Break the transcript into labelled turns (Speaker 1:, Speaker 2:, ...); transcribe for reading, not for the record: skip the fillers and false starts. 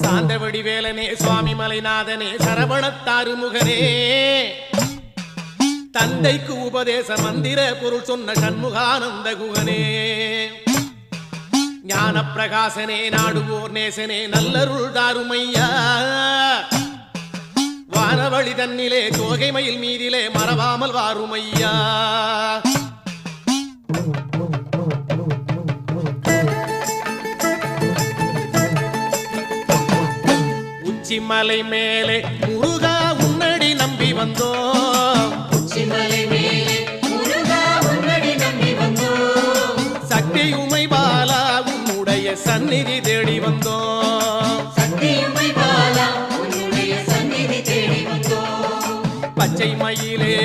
Speaker 1: சாந்தவடி வேலனே சுவாமி மலைநாதனே சரவணத்தாறு முகனே தந்தைக்கு உபதேச மந்திர பொருள் சொன்ன சண்முகானந்த குகனே ஞான பிரகாசனே நாடுவோர் நேசனே நல்லருள் தாருமையா வானவழி தன்னிலே தோகை மயில் மீதிலே மறவாமல் வாருமையா உச்சிமலை மேலே முருகா உன்னடி நம்பி வந்தோம்
Speaker 2: உச்சிமலை மேலே முருகா உன்னடி நம்பி வந்தோம்
Speaker 1: சக்தியுமை பாலா உன்னுடைய சந்நிதி தேடி வந்தோம்
Speaker 2: சக்தியுமை பாலா உன்னுடைய சந்நிதி தேடி வந்தோம்
Speaker 1: பச்சை மயிலே